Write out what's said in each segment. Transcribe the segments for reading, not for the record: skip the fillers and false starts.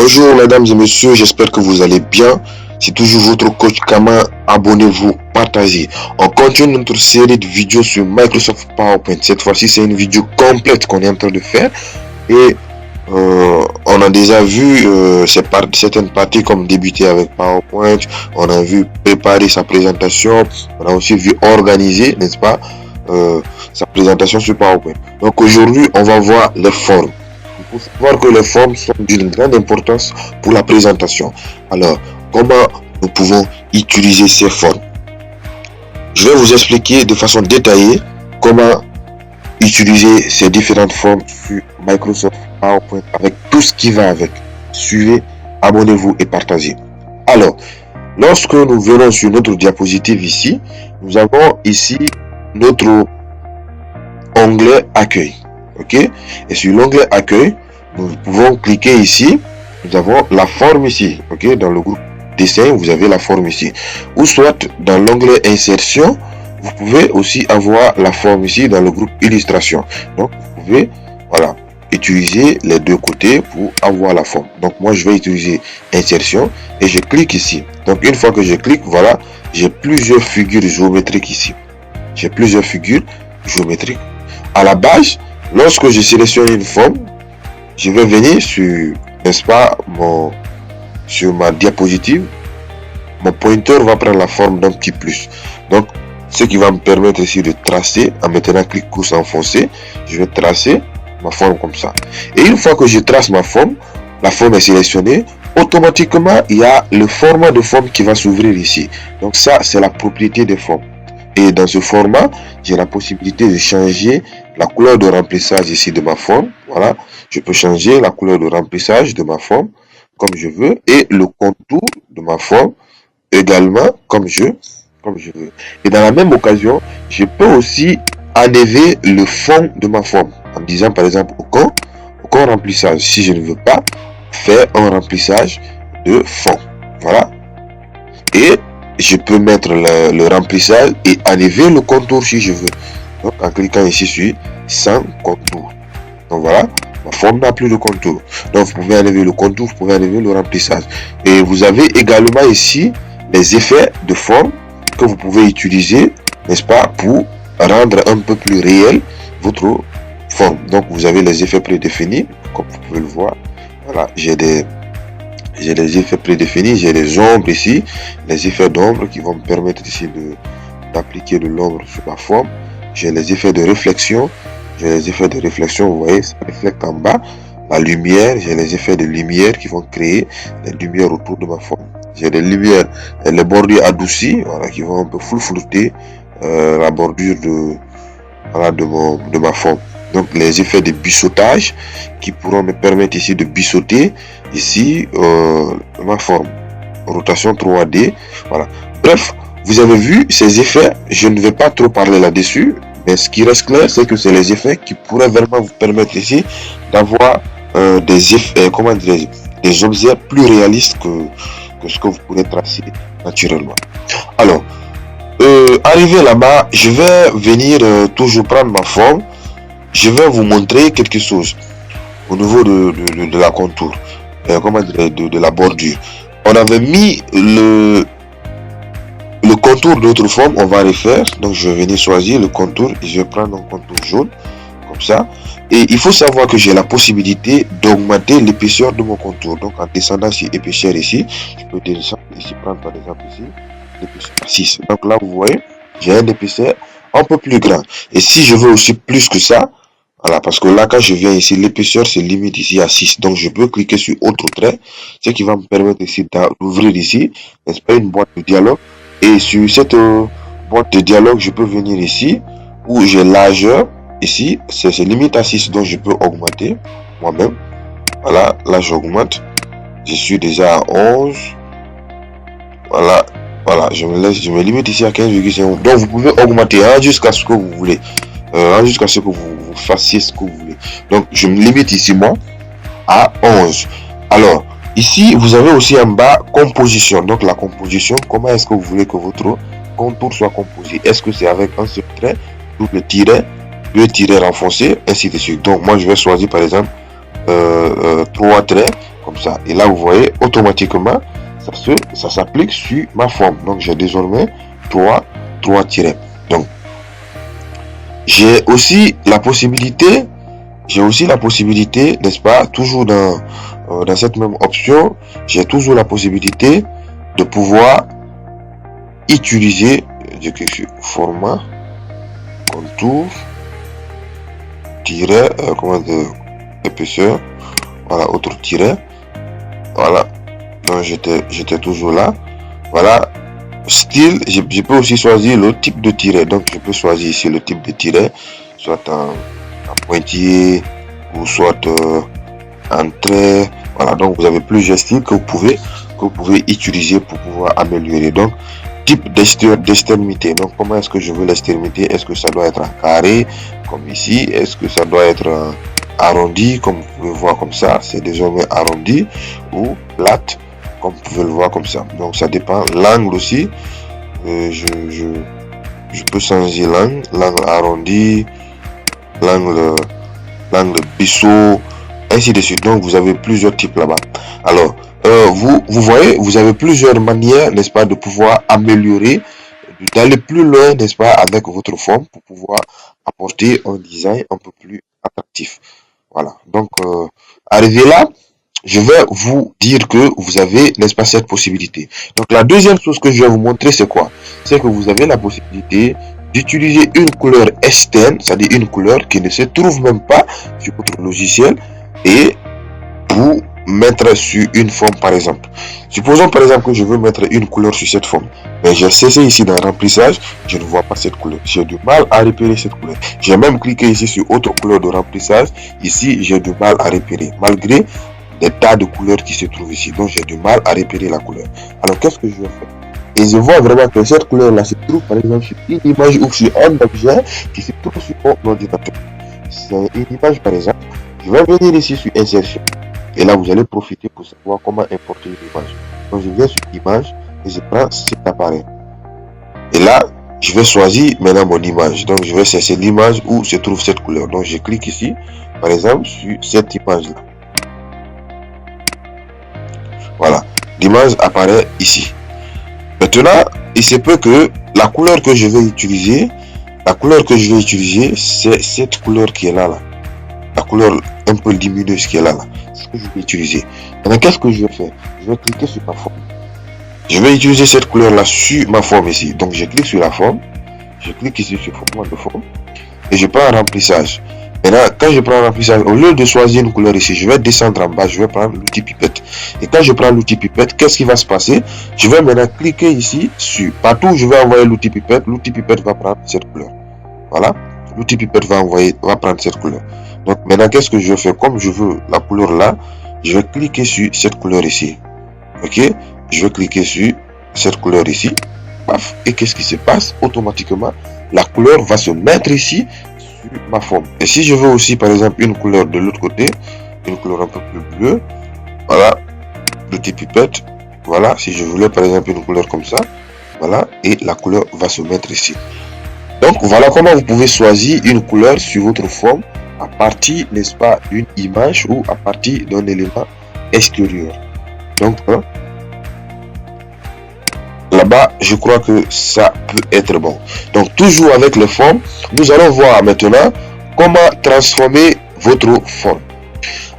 Bonjour mesdames et messieurs, j'espère que vous allez bien. C'est toujours votre coach Kama, abonnez-vous, partagez. On continue notre série de vidéos sur Microsoft PowerPoint. Cette fois-ci, c'est une vidéo complète qu'on est en train de faire. Et on a déjà vu certaines parties comme débuter avec PowerPoint. On a vu préparer sa présentation. On a aussi vu organiser, n'est-ce pas, sa présentation sur PowerPoint. Donc aujourd'hui, on va voir les formes. Il faut savoir que les formes sont d'une grande importance pour la présentation. Alors, comment nous pouvons utiliser ces formes? Je vais vous expliquer de façon détaillée comment utiliser ces différentes formes sur Microsoft PowerPoint avec tout ce qui va avec. Suivez, abonnez-vous et partagez. Alors, lorsque nous venons sur notre diapositive ici, nous avons ici notre onglet accueil. Ok, et sur l'onglet accueil, nous pouvons cliquer ici. Nous avons la forme ici. Ok, dans le groupe dessin, vous avez la forme ici. Ou soit dans l'onglet insertion, vous pouvez aussi avoir la forme ici dans le groupe illustration. Donc, vous pouvez, voilà, utiliser les deux côtés pour avoir la forme. Donc, moi, je vais utiliser insertion et je clique ici. Donc, une fois que je clique, voilà, j'ai plusieurs figures géométriques ici. J'ai plusieurs figures géométriques. À la base, lorsque je sélectionne une forme, je vais venir sur, n'est-ce pas, sur ma diapositive. Mon pointeur va prendre la forme d'un petit plus. Donc, ce qui va me permettre ici de tracer, en maintenant clic course enfoncé, je vais tracer ma forme comme ça. Et une fois que je trace ma forme, la forme est sélectionnée, automatiquement, il y a le format de forme qui va s'ouvrir ici. Donc ça, c'est la propriété des formes. Et dans ce format, j'ai la possibilité de changer la couleur de remplissage ici de ma forme. Voilà, je peux changer la couleur de remplissage de ma forme comme je veux et le contour de ma forme également comme je veux. Et dans la même occasion, je peux aussi enlever le fond de ma forme en disant par exemple aucun remplissage si je ne veux pas faire un remplissage de fond. Voilà. Et je peux mettre le remplissage et enlever le contour si je veux. Donc en cliquant ici sur sans contour. Donc voilà, ma forme n'a plus de contour. Donc vous pouvez enlever le contour, vous pouvez enlever le remplissage. Et vous avez également ici les effets de forme que vous pouvez utiliser, n'est-ce pas, pour rendre un peu plus réel votre forme. Donc vous avez les effets prédéfinis, comme vous pouvez le voir. Voilà, j'ai des effets prédéfinis, j'ai des ombres ici, les effets d'ombre qui vont me permettre ici d'appliquer de l'ombre sur ma forme. J'ai les effets de réflexion, vous voyez, ça reflète en bas. La lumière, j'ai les effets de lumière qui vont créer les lumières autour de ma forme. J'ai des lumières, les bordures adoucies, voilà, qui vont un peu flouter la bordure de ma forme. Donc les effets de biseautage qui pourront me permettre ici de biseauter ici ma forme. Rotation 3D, voilà. Bref, vous avez vu ces effets, je ne vais pas trop parler là-dessus, mais ce qui reste clair, c'est que c'est les effets qui pourraient vraiment vous permettre ici d'avoir des effets, comment dirais-je, des objets plus réalistes que ce que vous pourrez tracer naturellement. Alors, arrivé là-bas, je vais venir toujours prendre ma forme. Je vais vous montrer quelque chose au niveau de la contour, comment dire, de la bordure. On avait mis le contour de notre forme, on va refaire. Donc je vais venir choisir le contour et je vais prendre un contour jaune, comme ça. Et il faut savoir que j'ai la possibilité d'augmenter l'épaisseur de mon contour. Donc en descendant sur épaisseur ici, je peux descendre ici, prendre par exemple ici, l'épaisseur 6. Donc là vous voyez, j'ai un épaisseur un peu plus grand. Et si je veux aussi plus que ça, voilà, parce que là, quand je viens ici, l'épaisseur se limite ici à 6. Donc, je peux cliquer sur autre trait, ce qui va me permettre ici d'ouvrir ici, n'est-ce pas, une boîte de dialogue. Et sur cette boîte de dialogue, je peux venir ici, où j'ai largeur, ici, c'est limite à 6. Donc, je peux augmenter moi-même. Voilà, là, j'augmente. Je suis déjà à 11. Voilà, voilà, je me limite ici à 15,5. Donc, vous pouvez augmenter jusqu'à ce que vous voulez. Jusqu'à ce que vous fassiez ce que vous voulez. Donc je me limite ici moi à 11. Alors ici vous avez aussi en bas composition. Donc la composition, comment est-ce que vous voulez que votre contour soit composé? Est-ce que c'est avec un seul trait, double tiret, deux tirets renfoncés, ainsi de suite? Donc moi je vais choisir par exemple 3 traits, comme ça. Et là, vous voyez, automatiquement, ça s'applique sur ma forme. Donc, j'ai désormais trois tirets. Donc, j'ai aussi la possibilité, n'est-ce pas, toujours dans cette même option, j'ai toujours la possibilité de pouvoir utiliser, je clique sur format, contour, tiret, épaisseur, voilà, autre tiret, voilà, donc j'étais toujours là, voilà, style, je peux aussi choisir le type de tiret, donc je peux choisir ici le type de tiret, soit en pointillé, ou soit en trait, voilà, donc vous avez plusieurs styles que vous pouvez utiliser pour pouvoir améliorer. Donc, type d'extrémité, donc comment est-ce que je veux l'extrémité, est-ce que ça doit être en carré, comme ici, est-ce que ça doit être arrondi, comme vous pouvez voir comme ça, c'est désormais arrondi, ou plate, comme vous pouvez le voir comme ça. Donc ça dépend, l'angle aussi, je peux changer l'angle arrondi, l'angle biseau, ainsi de suite. Donc vous avez plusieurs types là-bas. Alors vous voyez, vous avez plusieurs manières, n'est-ce pas, de pouvoir améliorer, d'aller plus loin, n'est-ce pas, avec votre forme pour pouvoir apporter un design un peu plus attractif. Voilà. Donc arrivé là, je vais vous dire que vous avez, n'est-ce pas, cette possibilité. Donc la deuxième chose que je vais vous montrer, c'est quoi? C'est que vous avez la possibilité d'utiliser une couleur externe, c'est-à-dire une couleur qui ne se trouve même pas sur votre logiciel, et pour mettre sur une forme, par exemple. Supposons par exemple que je veux mettre une couleur sur cette forme, mais j'ai cessé ici dans remplissage, je ne vois pas cette couleur, j'ai du mal à repérer cette couleur. J'ai même cliqué ici sur autre couleur de remplissage, ici j'ai du mal à repérer, malgré des tas de couleurs qui se trouvent ici, donc j'ai du mal à repérer la couleur. Alors qu'est-ce que je vais faire? Et je vois vraiment que cette couleur là se trouve par exemple sur une image ou sur un objet qui se trouve sur mon ordinateur. C'est une image par exemple, je vais venir ici sur insertion, et là vous allez profiter pour savoir comment importer une image. Donc je viens sur image et je prends cet appareil, et là je vais choisir maintenant mon image. Donc je vais chercher l'image où se trouve cette couleur, donc je clique ici par exemple sur cette image là. Voilà, l'image apparaît ici. Maintenant, il se peut que la couleur que je vais utiliser, c'est cette couleur qui est là, la couleur un peu lumineuse qui est là, c'est ce que je vais utiliser. Maintenant, qu'est-ce que je vais faire? Je vais cliquer sur ma forme. Je vais utiliser cette couleur là sur ma forme ici. Donc je clique sur la forme, je clique ici sur format de forme, et je prends un remplissage. Maintenant, quand je prends un remplissage, au lieu de choisir une couleur ici, je vais descendre en bas, je vais prendre l'outil pipette. Et quand je prends l'outil pipette, qu'est-ce qui va se passer? Je vais maintenant cliquer ici sur partout où je vais envoyer l'outil pipette va prendre cette couleur. Voilà, l'outil pipette va prendre cette couleur. Donc maintenant, qu'est-ce que je vais faire? Comme je veux la couleur là, je vais cliquer sur cette couleur ici. Ok, je vais cliquer sur cette couleur ici. Paf, et qu'est-ce qui se passe? Automatiquement, la couleur va se mettre ici sur ma forme. Et si je veux aussi par exemple une couleur de l'autre côté, une couleur un peu plus bleue, voilà, l'outil pipette, voilà, si je voulais par exemple une couleur comme ça, voilà, et la couleur va se mettre ici. Donc voilà comment vous pouvez choisir une couleur sur votre forme à partir, n'est-ce pas, d'une image ou à partir d'un élément extérieur. Donc là-bas, je crois que ça peut être bon. Donc toujours avec les formes, nous allons voir maintenant comment transformer votre forme.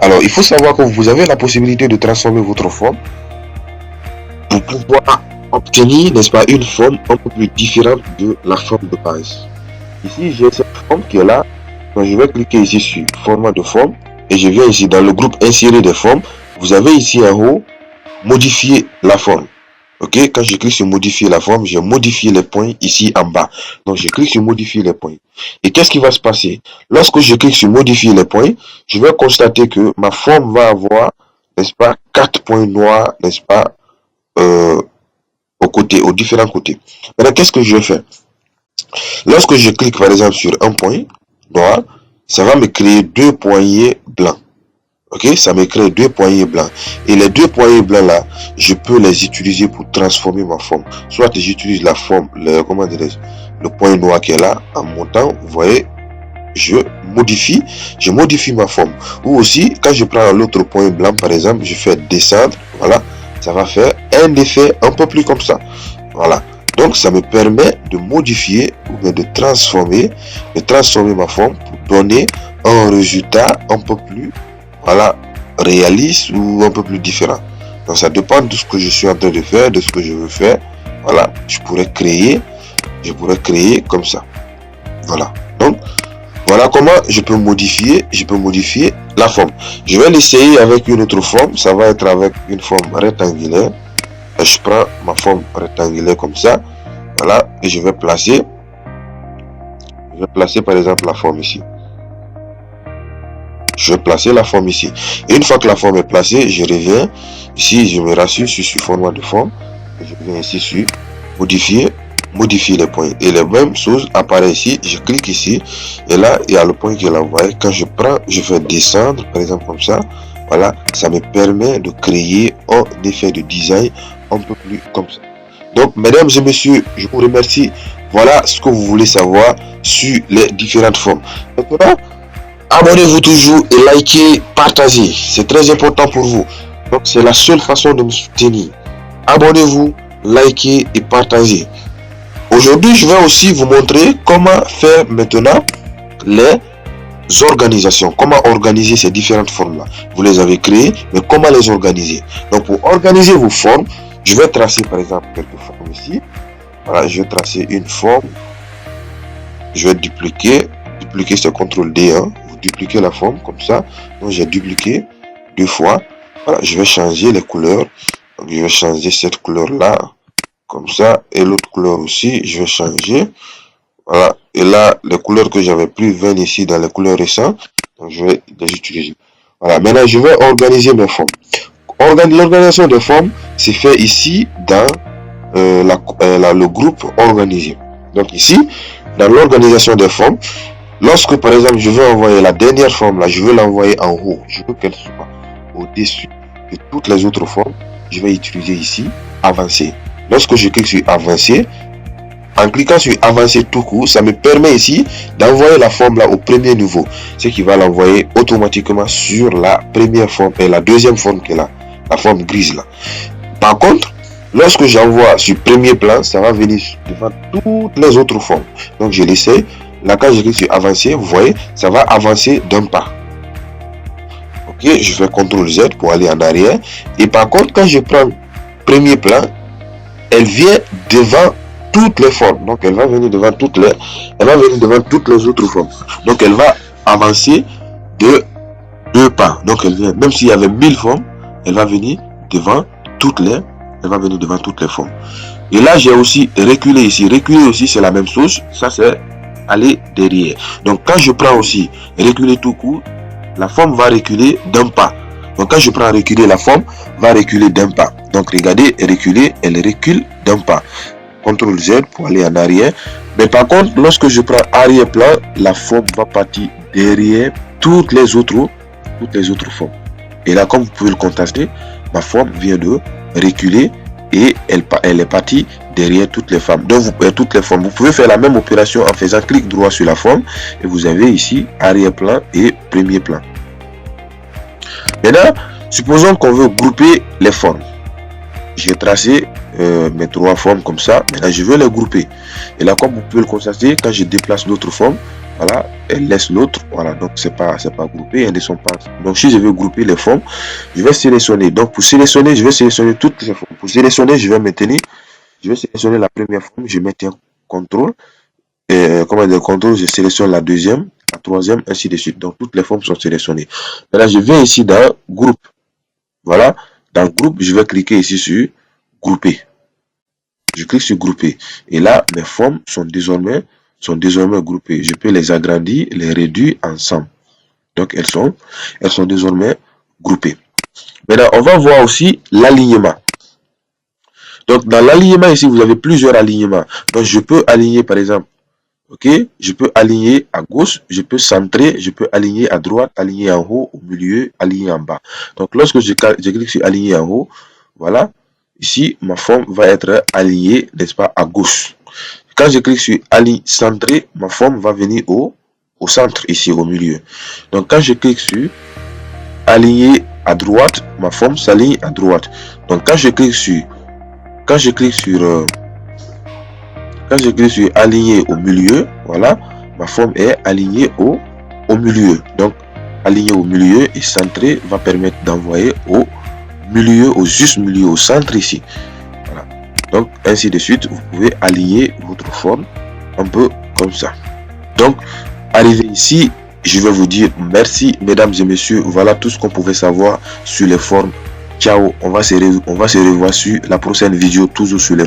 Alors il faut savoir que vous avez la possibilité de transformer votre forme pour pouvoir obtenir, n'est-ce pas, une forme un peu plus différente de la forme de base. Ici j'ai cette forme qui est là, donc je vais cliquer ici sur format de forme, et je viens ici dans le groupe insérer des formes. Vous avez ici en haut modifier la forme. Ok, quand je clique sur modifier la forme, j'ai modifié les points ici en bas. Donc je clique sur modifier les points. Et qu'est-ce qui va se passer? Lorsque je clique sur modifier les points, je vais constater que ma forme va avoir, n'est-ce pas, 4 points noirs, n'est-ce pas, aux différents côtés. Maintenant, qu'est-ce que je vais faire? Lorsque je clique par exemple sur un point noir, ça va me créer deux poignées blancs. Ok, ça me crée deux poignées blancs. Et les deux poignées blancs là, je peux les utiliser pour transformer ma forme. Soit j'utilise la forme, comment dirais-je, le point noir qui est là, en montant, vous voyez, je modifie ma forme. Ou aussi, quand je prends l'autre point blanc, par exemple, je fais descendre, voilà, ça va faire un effet un peu plus comme ça. Voilà. Donc, ça me permet de modifier ou bien de transformer ma forme pour donner un résultat un peu plus, voilà, réaliste ou un peu plus différent. Donc, ça dépend de ce que je suis en train de faire, de ce que je veux faire. Voilà, je pourrais créer comme ça. Voilà. Donc, voilà comment je peux modifier la forme. Je vais l'essayer avec une autre forme. Ça va être avec une forme rectangulaire. Et je prends ma forme rectangulaire comme ça. Voilà. Et je vais placer par exemple la forme ici. Je vais placer la forme ici. Et une fois que la forme est placée, je reviens. Ici, je me rassure sur format de forme. Et je viens ici sur modifier les points. Et les mêmes choses apparaissent ici. Je clique ici. Et là, il y a le point qui est envoyé. Quand je prends, je fais descendre, par exemple comme ça. Voilà, ça me permet de créer un effet de design un peu plus comme ça. Donc, mesdames et messieurs, je vous remercie. Voilà ce que vous voulez savoir sur les différentes formes. Maintenant, abonnez-vous toujours et likez, partagez. C'est très important pour vous. Donc, c'est la seule façon de me soutenir. Abonnez-vous, likez et partagez. Aujourd'hui, je vais aussi vous montrer comment faire maintenant les organisations. Comment organiser ces différentes formes-là. Vous les avez créées, mais comment les organiser? Donc, pour organiser vos formes, je vais tracer par exemple quelques formes ici. Voilà, je vais tracer une forme. Je vais dupliquer ce CTRL D. Vous dupliquez la forme comme ça. Donc, j'ai dupliqué 2 fois. Voilà, je vais changer les couleurs. Donc, je vais changer cette couleur-là. Comme ça, et l'autre couleur aussi, je vais changer. Voilà, et là, les couleurs que j'avais plus viennent ici dans les couleurs récentes. Donc, je vais les utiliser. Voilà, maintenant, je vais organiser mes formes. L'organisation des formes, c'est fait ici dans le groupe organisé. Donc, ici, dans l'organisation des formes, lorsque, par exemple, je veux envoyer la dernière forme, là, je veux l'envoyer en haut. Je veux qu'elle soit au-dessus de toutes les autres formes. Je vais utiliser ici, avancer. Lorsque je clique sur avancer, en cliquant sur avancer tout court, ça me permet ici d'envoyer la forme là au premier niveau. Ce qui va l'envoyer automatiquement sur la première forme et la deuxième forme qui est là, la forme grise là. Par contre, lorsque j'envoie sur premier plan, ça va venir devant toutes les autres formes. Donc je l'essaie. Là quand je clique sur avancer, vous voyez, ça va avancer d'un pas. Ok, je fais CTRL Z pour aller en arrière. Et par contre, quand je prends premier plan, elle vient devant toutes les formes. Donc, elle va venir devant toutes les autres formes. Donc, elle va avancer de 2 pas. Donc, elle vient, même s'il y avait 1000 formes, elle va venir devant toutes les formes. Et là, j'ai aussi reculé ici. Reculer aussi, c'est la même chose. Ça, c'est aller derrière. Donc, quand je prends aussi reculer tout court, la forme va reculer d'un pas. Donc, quand je prends reculer, la forme va reculer d'un pas. Donc, regardez, reculer, elle recule d'un pas. CTRL Z pour aller en arrière. Mais par contre, lorsque je prends arrière-plan, la forme va partir derrière toutes les autres formes. Et là, comme vous pouvez le constater, ma forme vient de reculer et elle est partie derrière toutes les formes. Donc, toutes les formes. Vous pouvez faire la même opération en faisant clic droit sur la forme et vous avez ici arrière-plan et premier plan. Maintenant, supposons qu'on veut grouper les formes. J'ai tracé mes 3 formes comme ça. Maintenant, je veux les grouper. Et là, comme vous pouvez le constater, quand je déplace l'autre forme, voilà, elle laisse l'autre. Voilà, donc c'est pas groupé, elles ne sont pas. Donc, si je veux grouper les formes, je vais sélectionner. Donc, pour sélectionner, je vais sélectionner toutes les formes. Pour sélectionner, je vais sélectionner la première forme. Je mets un CTRL. CTRL, je sélectionne la deuxième, la troisième, ainsi de suite. Donc, toutes les formes sont sélectionnées. Maintenant, je viens ici dans groupe. Voilà. Dans groupe, je vais cliquer ici sur grouper. Je clique sur grouper. Et là, mes formes sont désormais groupées. Je peux les agrandir, les réduire ensemble. Donc, elles sont désormais groupées. Maintenant, on va voir aussi l'alignement. Donc, dans l'alignement ici, vous avez plusieurs alignements. Donc, je peux aligner, par exemple, ok, je peux aligner à gauche, je peux centrer, je peux aligner à droite, aligner en haut, au milieu, aligner en bas. Donc, lorsque je clique sur aligner en haut, voilà, ici, ma forme va être alignée, n'est-ce pas, à gauche. Quand je clique sur centrer, ma forme va venir au au centre, ici au milieu. Donc quand je clique sur aligner à droite, ma forme s'aligne à droite. Donc quand je clique sur aligner au milieu, voilà, ma forme est alignée au milieu. Donc aligner au milieu et centrer va permettre d'envoyer au milieu, au juste milieu, au centre ici. Voilà. Donc ainsi de suite, vous pouvez aligner votre forme un peu comme ça. Donc arrivé ici, je vais vous dire merci mesdames et messieurs. Voilà tout ce qu'on pouvait savoir sur les formes. Ciao, on va se revoir sur la prochaine vidéo, toujours sur les formes.